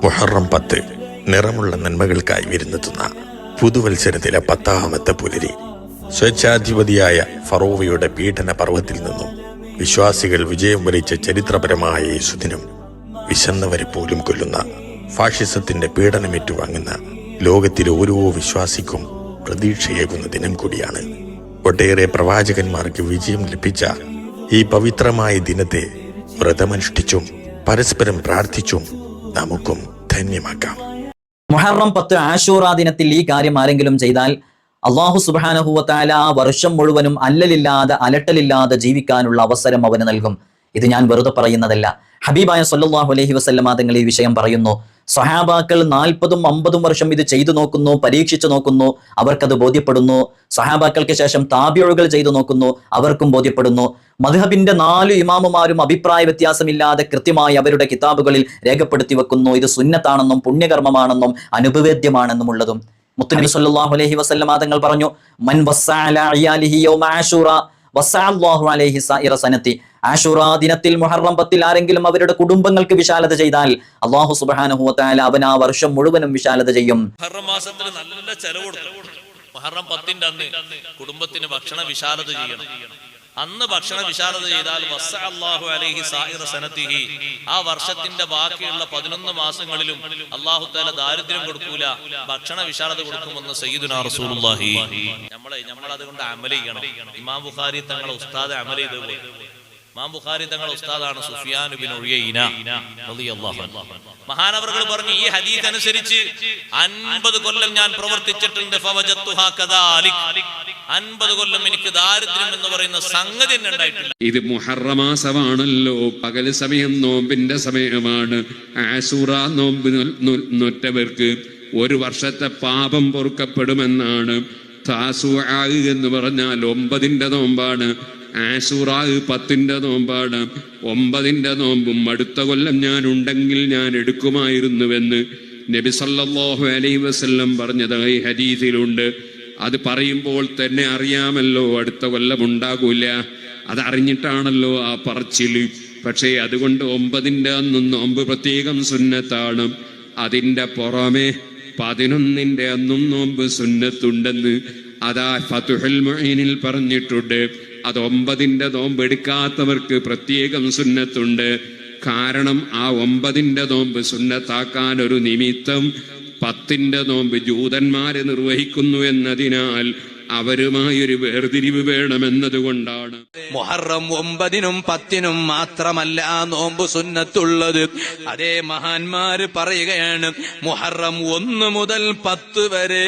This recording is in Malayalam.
മുഹറം 10 നിറമുള്ള നന്മകൾക്കായി വിരുന്നെത്തുന്ന പുതുവത്സരത്തിലെ 10ാമത്തെ പുലരി. സ്വേച്ഛാധിപതിയായ ഫറോവയുടെ പീഡന പർവ്വത്തിൽ നിന്നും വിശ്വാസികൾ വിജയം വരിച്ച ചരിത്രപരമായ ഈ സുദിനം വിശന്നവരെ പോലും കൊല്ലുന്ന ഫാഷിസത്തിന്റെ പീഡനമേറ്റുവാങ്ങുന്ന ലോകത്തിലെ ഓരോ വിശ്വാസിക്കും പ്രതീക്ഷയേകുന്ന ദിനം കൂടിയാണ്. ഒട്ടേറെ പ്രവാചകന്മാർക്ക് വിജയം ലഭിച്ച ഈ പവിത്രമായ ദിനത്തെ വ്രതമനുഷ്ഠിച്ചും പരസ്പരം പ്രാർത്ഥിച്ചും നമുക്കും ധന്യമാക്കാം. മുഹറം 10 ആശൂറാ ദിനത്തിൽ ഈ കാര്യം ആരെങ്കിലും ചെയ്താൽ അല്ലാഹു സുബ്ഹാനഹു വ തആല ആ വർഷം മുഴുവനും അലട്ടലില്ലാതെ ജീവിക്കാനുള്ള അവസരം അവന് നൽകും. ഇത് ഞാൻ വെറുതെ പറയുന്നതല്ല. ഹബീബായ സല്ലല്ലാഹു അലൈഹി വസല്ലമ തങ്ങൾ ഈ വിഷയം പറയുന്നു. സ്വഹാബാക്കൾ 40ഉം 50ഉം വർഷം ഇത് ചെയ്തു നോക്കുന്നു, പരീക്ഷിച്ചു നോക്കുന്നു, അവർക്കത് ബോധ്യപ്പെടുന്നു. സ്വഹാബാക്കൾക്ക് ശേഷം താബിഉകൾ ചെയ്തു നോക്കുന്നു, അവർക്കും ബോധ്യപ്പെടുന്നു. മദ്ഹബിന്റെ 4 ഇമാമുമാരും അഭിപ്രായ വ്യത്യാസമില്ലാതെ കൃത്യമായി അവരുടെ കിതാബുകളിൽ രേഖപ്പെടുത്തി വെക്കുന്നു. ഇത് സുന്നത്താണെന്നും പുണ്യകർമ്മമാണെന്നും അനുഭവേദ്യമാണെന്നും ഉള്ളതും. മുത്തുനബി സല്ലല്ലാഹു അലൈഹി വസല്ലമ തങ്ങൾ പറഞ്ഞു, മൻ വസ്സഅ അലാ അയാലിഹി യൗമ ആശൂറ വസ്സഅ അല്ലാഹു അലൈഹി സൈറ സനതി. ആശൂറാ ദിനത്തിൽ മുഹറം 10 ആരെങ്കിലും അവരുടെ കുടുംബങ്ങൾക്ക് വിശാലത ചെയ്താൽ അല്ലാഹു സുബ്ഹാനഹു വ തആല അവൻ ആ വർഷം മുഴുവനും വിശാലത ചെയ്യും. മുഹറം മാസത്തിൽ നല്ല ചെലവ് കൊടുക്കും. മുഹറം 10ന്റെ അന്ന് കുടുംബത്തിന് ഭക്ഷണ വിശാലത ചെയ്യണം. അന്ന് ഭക്ഷണ വിശാലത ചെയ്താൽ വസ്സഅ അല്ലാഹു അലൈഹി സൈറ സനതിഹി, ആ വർഷത്തിന്റെ ബാക്കിയുള്ള 11 മാസങ്ങളിലും അല്ലാഹു തആല ദാരിദ്ര്യം കൊടുക്കൂല, ഭക്ഷണ വിശാലത കൊടുക്കുമെന്ന് സയ്യിദുനാ റസൂലുള്ളാഹി. നമ്മൾ അതുകൊണ്ട് അമൽ ചെയ്യണം. ഇമാം ബുഖാരി തങ്ങളുടെ ഉസ്താദ് അമൽ ചെയ്തതുപോലെ. ഇമാം ബുഖാരി തങ്ങളുടെ ഉസ്താദാണ് സുഫിയാൻ ഇബ്നു ഉയൈന റളിയല്ലാഹു അൻഹു. മഹാനവറുകൾ പറഞ്ഞു, ഈ ഹദീസ് അനുസരിച്ച് 50 കൊല്ലം ഞാൻ പ്രവർത്തിച്ചിട്ടുണ്ട്. ഫവജത്തുഹാ കദാലിക്, 50 കൊല്ലം എനിക്ക് ദാരിദ്ര്യം എന്ന് പറയുന്ന സംഗതി തന്നെ ഉണ്ടായിട്ടില്ല. ഇത് മുഹറം മാസമാണല്ലോ, പകൽ സമയം നോമ്പിന്റെ സമയമാണ്. ആശൂറാ നോമ്പ് നൊറ്റവർക്ക് 1 വർഷത്തെ പാപം പൊറുക്കപ്പെടുമെന്നാണ്. താസുആ എന്ന് പറഞ്ഞാൽ 9ന്റെ നോമ്പാണ്. ആശൂറാ 10ന്റെ നോമ്പാണ്. 9ന്റെ നോമ്പും അടുത്ത കൊല്ലം ഞാൻ ഉണ്ടെങ്കിൽ ഞാൻ എടുക്കുമായിരുന്നുവെന്ന് നബി സല്ലല്ലാഹു അലൈഹി വസല്ലം പറഞ്ഞതായി ഹദീസിലുണ്ട്. അത് പറയുമ്പോൾ തന്നെ അറിയാമല്ലോ അടുത്ത കൊല്ലം ഉണ്ടാകൂല. അതറിഞ്ഞിട്ടാണല്ലോ ആ പറച്ചില്. പക്ഷേ അതുകൊണ്ട് 9ന്റെ അന്നും നോമ്പ് പ്രത്യേകം സുന്നത്താണ്. അതിന്റെ പുറമെ 11ന്റെ അന്നും നോമ്പ് സുന്നത്തുണ്ടെന്ന് അതാ ഫതുഹുൽ മുഈനിൽ പറഞ്ഞിട്ടുണ്ട്. അത് 9ന്റെ നോമ്പ് എടുക്കാത്തവർക്ക് പ്രത്യേകം സുന്നത്തുണ്ട്. കാരണം ആ 9ന്റെ നോമ്പ് സുന്നത്താക്കാൻ ഒരു നിമിത്തം 10ന്റെ നോമ്പ് ജൂതന്മാരെ നിർവഹിക്കുന്നു എന്നതിനാൽ അവരുമായൊരു വേർതിരിവ് വേണമെന്നതുകൊണ്ടാണ്. മുഹറം 9നും 10നും മാത്രമല്ല നോമ്പ് സുന്നത്തുള്ളത്. അതേ മഹാന്മാര് പറയുകയാണ്, മുഹറം 1 മുതൽ 10 വരെ